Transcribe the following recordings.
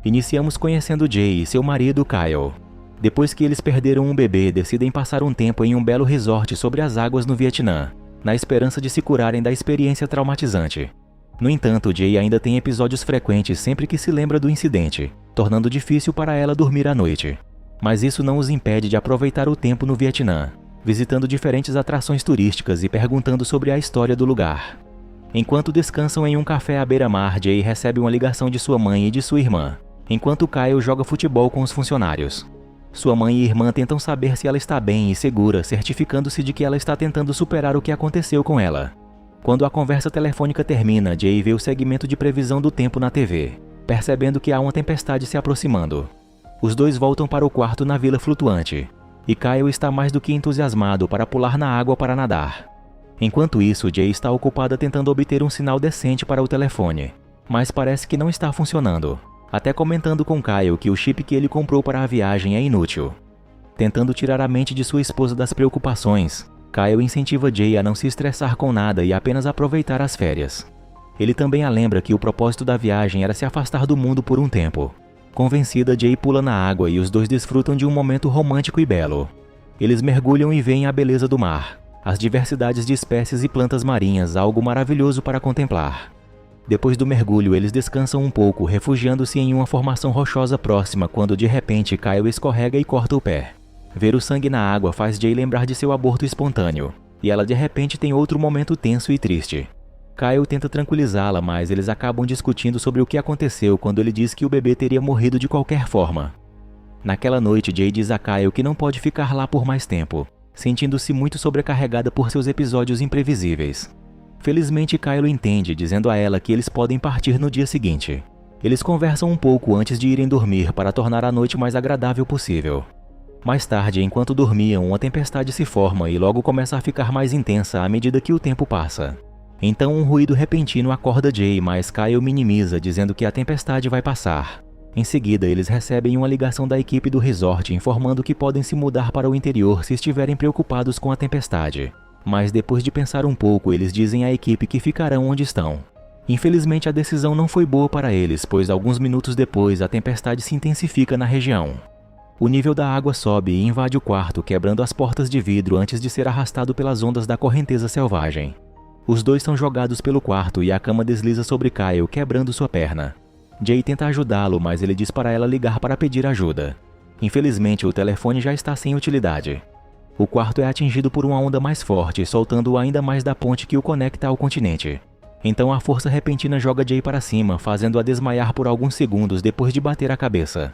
Iniciamos conhecendo Jay e seu marido Kyle. Depois que eles perderam um bebê, decidem passar um tempo em um belo resort sobre as águas no Vietnã, na esperança de se curarem da experiência traumatizante. No entanto, Jay ainda tem episódios frequentes sempre que se lembra do incidente, tornando difícil para ela dormir à noite. Mas isso não os impede de aproveitar o tempo no Vietnã, visitando diferentes atrações turísticas e perguntando sobre a história do lugar. Enquanto descansam em um café à beira-mar, Jay recebe uma ligação de sua mãe e de sua irmã, enquanto Kyle joga futebol com os funcionários. Sua mãe e irmã tentam saber se ela está bem e segura, certificando-se de que ela está tentando superar o que aconteceu com ela. Quando a conversa telefônica termina, Jay vê o segmento de previsão do tempo na TV, percebendo que há uma tempestade se aproximando. Os dois voltam para o quarto na vila flutuante, e Kyle está mais do que entusiasmado para pular na água para nadar. Enquanto isso, Jay está ocupada tentando obter um sinal decente para o telefone, mas parece que não está funcionando, até comentando com Kyle que o chip que ele comprou para a viagem é inútil. Tentando tirar a mente de sua esposa das preocupações, Kyle incentiva Jay a não se estressar com nada e apenas aproveitar as férias. Ele também a lembra que o propósito da viagem era se afastar do mundo por um tempo. Convencida, Jay pula na água e os dois desfrutam de um momento romântico e belo. Eles mergulham e veem a beleza do mar, as diversidades de espécies e plantas marinhas, algo maravilhoso para contemplar. Depois do mergulho, eles descansam um pouco, refugiando-se em uma formação rochosa próxima quando de repente Kyle escorrega e corta o pé. Ver o sangue na água faz Jay lembrar de seu aborto espontâneo, e ela de repente tem outro momento tenso e triste. Kyle tenta tranquilizá-la, mas eles acabam discutindo sobre o que aconteceu quando ele diz que o bebê teria morrido de qualquer forma. Naquela noite, Jay diz a Kyle que não pode ficar lá por mais tempo, sentindo-se muito sobrecarregada por seus episódios imprevisíveis. Felizmente, Kyle entende, dizendo a ela que eles podem partir no dia seguinte. Eles conversam um pouco antes de irem dormir para tornar a noite mais agradável possível. Mais tarde, enquanto dormiam, uma tempestade se forma e logo começa a ficar mais intensa à medida que o tempo passa. Então um ruído repentino acorda Jay, mas Kyle minimiza, dizendo que a tempestade vai passar. Em seguida, eles recebem uma ligação da equipe do resort informando que podem se mudar para o interior se estiverem preocupados com a tempestade. Mas depois de pensar um pouco, eles dizem à equipe que ficarão onde estão. Infelizmente, a decisão não foi boa para eles, pois alguns minutos depois a tempestade se intensifica na região. O nível da água sobe e invade o quarto, quebrando as portas de vidro antes de ser arrastado pelas ondas da correnteza selvagem. Os dois são jogados pelo quarto e a cama desliza sobre Kyle, quebrando sua perna. Jay tenta ajudá-lo, mas ele diz para ela ligar para pedir ajuda. Infelizmente, o telefone já está sem utilidade. O quarto é atingido por uma onda mais forte, soltando-o ainda mais da ponte que o conecta ao continente. Então a força repentina joga Jay para cima, fazendo-a desmaiar por alguns segundos depois de bater a cabeça.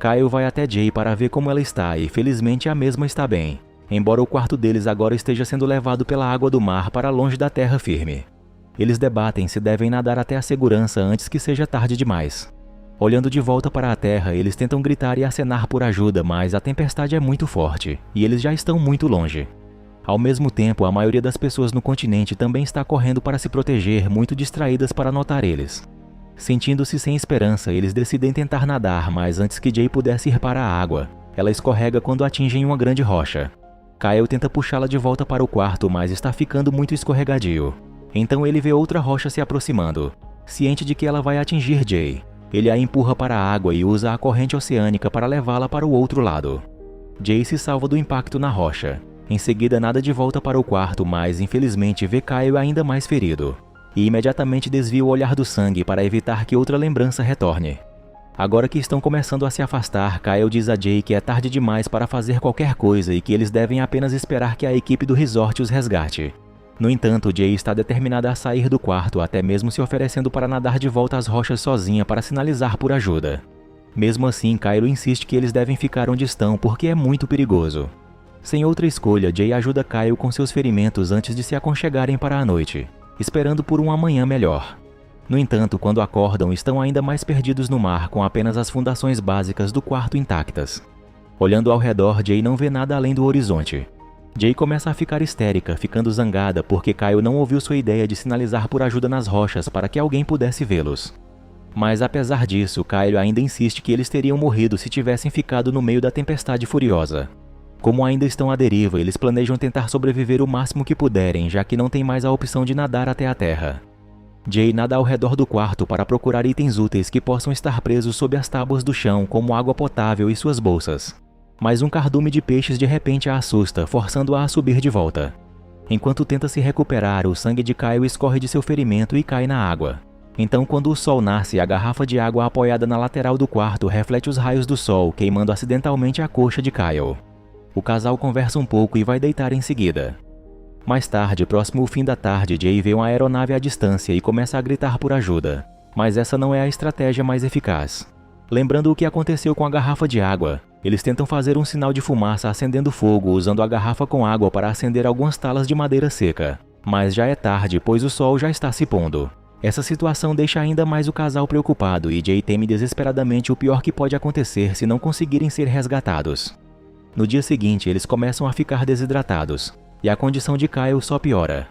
Kyle vai até Jay para ver como ela está e felizmente a mesma está bem, embora o quarto deles agora esteja sendo levado pela água do mar para longe da terra firme. Eles debatem se devem nadar até a segurança antes que seja tarde demais. Olhando de volta para a terra, eles tentam gritar e acenar por ajuda, mas a tempestade é muito forte, e eles já estão muito longe. Ao mesmo tempo, a maioria das pessoas no continente também está correndo para se proteger, muito distraídas para notar eles. Sentindo-se sem esperança, eles decidem tentar nadar, mas antes que Jay pudesse ir para a água, ela escorrega quando atingem uma grande rocha. Kyle tenta puxá-la de volta para o quarto, mas está ficando muito escorregadio. Então ele vê outra rocha se aproximando. Ciente de que ela vai atingir Jay, ele a empurra para a água e usa a corrente oceânica para levá-la para o outro lado. Jay se salva do impacto na rocha. Em seguida nada de volta para o quarto, mas infelizmente vê Kyle ainda mais ferido. E imediatamente desvia o olhar do sangue para evitar que outra lembrança retorne. Agora que estão começando a se afastar, Kyle diz a Jay que é tarde demais para fazer qualquer coisa e que eles devem apenas esperar que a equipe do resort os resgate. No entanto, Jay está determinada a sair do quarto, até mesmo se oferecendo para nadar de volta às rochas sozinha para sinalizar por ajuda. Mesmo assim, Kyle insiste que eles devem ficar onde estão porque é muito perigoso. Sem outra escolha, Jay ajuda Kyle com seus ferimentos antes de se aconchegarem para a noite, esperando por um amanhã melhor. No entanto, quando acordam, estão ainda mais perdidos no mar, com apenas as fundações básicas do quarto intactas. Olhando ao redor, Jay não vê nada além do horizonte. Jay começa a ficar histérica, ficando zangada porque Kyle não ouviu sua ideia de sinalizar por ajuda nas rochas para que alguém pudesse vê-los. Mas apesar disso, Kyle ainda insiste que eles teriam morrido se tivessem ficado no meio da tempestade furiosa. Como ainda estão à deriva, eles planejam tentar sobreviver o máximo que puderem, já que não tem mais a opção de nadar até a terra. Jay nada ao redor do quarto para procurar itens úteis que possam estar presos sob as tábuas do chão, como água potável e suas bolsas. Mas um cardume de peixes de repente a assusta, forçando-a a subir de volta. Enquanto tenta se recuperar, o sangue de Kyle escorre de seu ferimento e cai na água. Então, quando o sol nasce, a garrafa de água apoiada na lateral do quarto reflete os raios do sol, queimando acidentalmente a coxa de Kyle. O casal conversa um pouco e vai deitar em seguida. Mais tarde, próximo ao fim da tarde, Jay vê uma aeronave à distância e começa a gritar por ajuda. Mas essa não é a estratégia mais eficaz. Lembrando o que aconteceu com a garrafa de água, eles tentam fazer um sinal de fumaça acendendo fogo usando a garrafa com água para acender algumas talas de madeira seca. Mas já é tarde, pois o sol já está se pondo. Essa situação deixa ainda mais o casal preocupado e Jay teme desesperadamente o pior que pode acontecer se não conseguirem ser resgatados. No dia seguinte, eles começam a ficar desidratados, e a condição de Kyle só piora.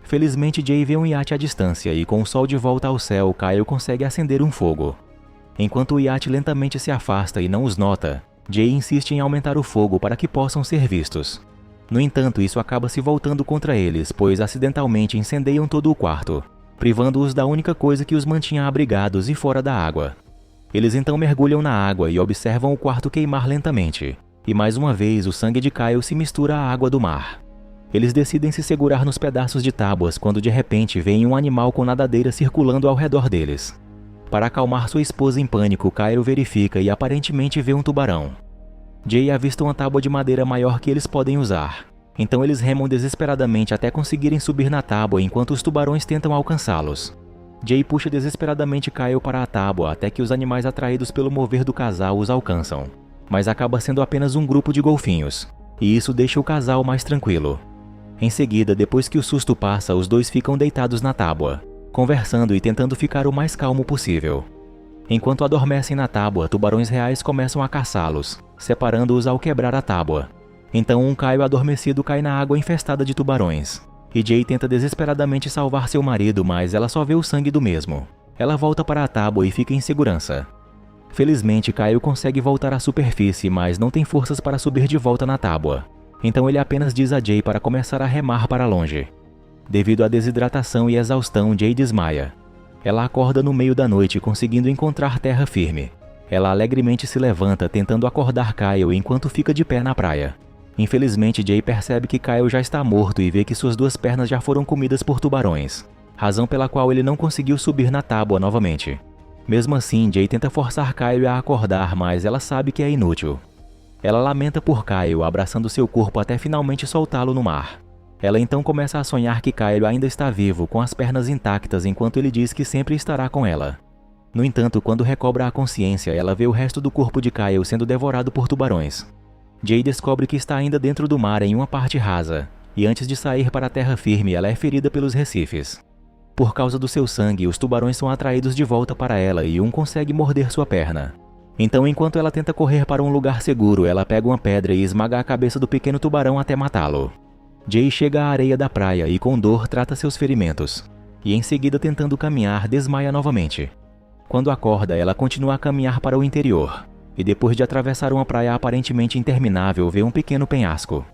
Felizmente, Jay vê um iate à distância e com o sol de volta ao céu, Kyle consegue acender um fogo. Enquanto o iate lentamente se afasta e não os nota, Jay insiste em aumentar o fogo para que possam ser vistos. No entanto, isso acaba se voltando contra eles, pois acidentalmente incendeiam todo o quarto, privando-os da única coisa que os mantinha abrigados e fora da água. Eles então mergulham na água e observam o quarto queimar lentamente, e mais uma vez o sangue de Kyle se mistura à água do mar. Eles decidem se segurar nos pedaços de tábuas quando de repente veem um animal com nadadeira circulando ao redor deles. Para acalmar sua esposa em pânico, Kyle verifica e aparentemente vê um tubarão. Jay avista uma tábua de madeira maior que eles podem usar. Então eles remam desesperadamente até conseguirem subir na tábua enquanto os tubarões tentam alcançá-los. Jay puxa desesperadamente Kyle para a tábua até que os animais atraídos pelo mover do casal os alcançam. Mas acaba sendo apenas um grupo de golfinhos, e isso deixa o casal mais tranquilo. Em seguida, depois que o susto passa, os dois ficam deitados na tábua, conversando e tentando ficar o mais calmo possível. Enquanto adormecem na tábua, tubarões reais começam a caçá-los, separando-os ao quebrar a tábua. Então um Kyle adormecido cai na água infestada de tubarões, e Jay tenta desesperadamente salvar seu marido, mas ela só vê o sangue do mesmo. Ela volta para a tábua e fica em segurança. Felizmente, Kyle consegue voltar à superfície, mas não tem forças para subir de volta na tábua. Então ele apenas diz a Jay para começar a remar para longe. Devido à desidratação e exaustão, Jay desmaia. Ela acorda no meio da noite, conseguindo encontrar terra firme. Ela alegremente se levanta, tentando acordar Kyle enquanto fica de pé na praia. Infelizmente, Jay percebe que Kyle já está morto e vê que suas duas pernas já foram comidas por tubarões, razão pela qual ele não conseguiu subir na tábua novamente. Mesmo assim, Jay tenta forçar Kyle a acordar, mas ela sabe que é inútil. Ela lamenta por Kyle, abraçando seu corpo até finalmente soltá-lo no mar. Ela então começa a sonhar que Kyle ainda está vivo, com as pernas intactas, enquanto ele diz que sempre estará com ela. No entanto, quando recobra a consciência, ela vê o resto do corpo de Kyle sendo devorado por tubarões. Jay descobre que está ainda dentro do mar em uma parte rasa, e antes de sair para a terra firme, ela é ferida pelos recifes. Por causa do seu sangue, os tubarões são atraídos de volta para ela e um consegue morder sua perna. Então, enquanto ela tenta correr para um lugar seguro, ela pega uma pedra e esmaga a cabeça do pequeno tubarão até matá-lo. Jay chega à areia da praia e com dor trata seus ferimentos, e em seguida, tentando caminhar, desmaia novamente. Quando acorda, ela continua a caminhar para o interior, e depois de atravessar uma praia aparentemente interminável, vê um pequeno penhasco.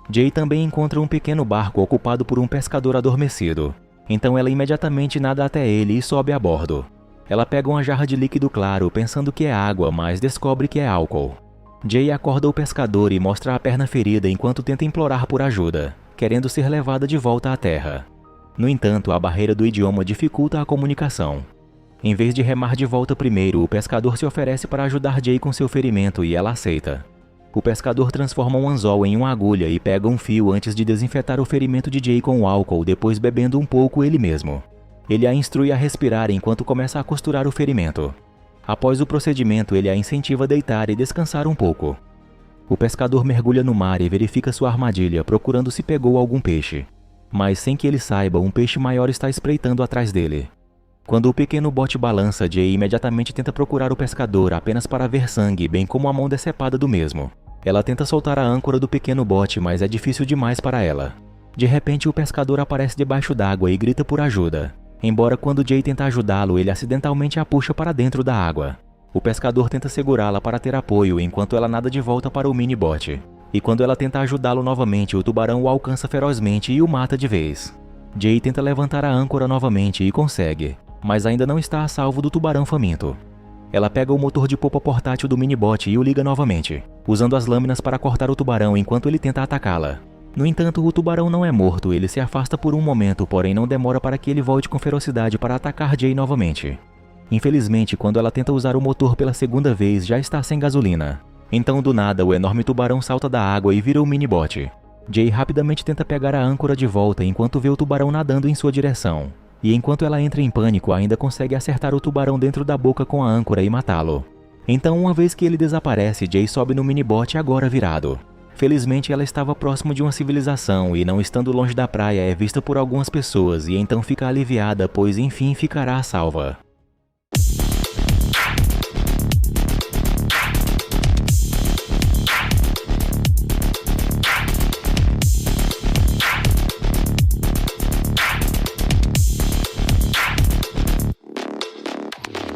Jay também encontra um pequeno barco ocupado por um pescador adormecido, então ela imediatamente nada até ele e sobe a bordo. Ela pega uma jarra de líquido claro, pensando que é água, mas descobre que é álcool. Jay acorda o pescador e mostra a perna ferida enquanto tenta implorar por ajuda, querendo ser levada de volta à terra. No entanto, a barreira do idioma dificulta a comunicação. Em vez de remar de volta primeiro, o pescador se oferece para ajudar Jay com seu ferimento e ela aceita. O pescador transforma um anzol em uma agulha e pega um fio antes de desinfetar o ferimento de Jay com o álcool, depois bebendo um pouco ele mesmo. Ele a instrui a respirar enquanto começa a costurar o ferimento. Após o procedimento, ele a incentiva a deitar e descansar um pouco. O pescador mergulha no mar e verifica sua armadilha, procurando se pegou algum peixe. Mas sem que ele saiba, um peixe maior está espreitando atrás dele. Quando o pequeno bote balança, Jay imediatamente tenta procurar o pescador apenas para ver sangue, bem como a mão decepada do mesmo. Ela tenta soltar a âncora do pequeno bote, mas é difícil demais para ela. De repente, o pescador aparece debaixo d'água e grita por ajuda. Embora quando Jay tenta ajudá-lo, ele acidentalmente a puxa para dentro da água. O pescador tenta segurá-la para ter apoio enquanto ela nada de volta para o mini-bote. E quando ela tenta ajudá-lo novamente, o tubarão o alcança ferozmente e o mata de vez. Jay tenta levantar a âncora novamente e consegue, mas ainda não está a salvo do tubarão faminto. Ela pega o motor de popa portátil do minibot e o liga novamente, usando as lâminas para cortar o tubarão enquanto ele tenta atacá-la. No entanto, o tubarão não é morto, ele se afasta por um momento, porém não demora para que ele volte com ferocidade para atacar Jay novamente. Infelizmente, quando ela tenta usar o motor pela segunda vez, já está sem gasolina. Então, do nada, o enorme tubarão salta da água e vira o minibot. Jay rapidamente tenta pegar a âncora de volta enquanto vê o tubarão nadando em sua direção. E enquanto ela entra em pânico, ainda consegue acertar o tubarão dentro da boca com a âncora e matá-lo. Então, uma vez que ele desaparece, Jay sobe no minibot agora virado. Felizmente, ela estava próximo de uma civilização e, não estando longe da praia, é vista por algumas pessoas e então fica aliviada, pois enfim ficará salva.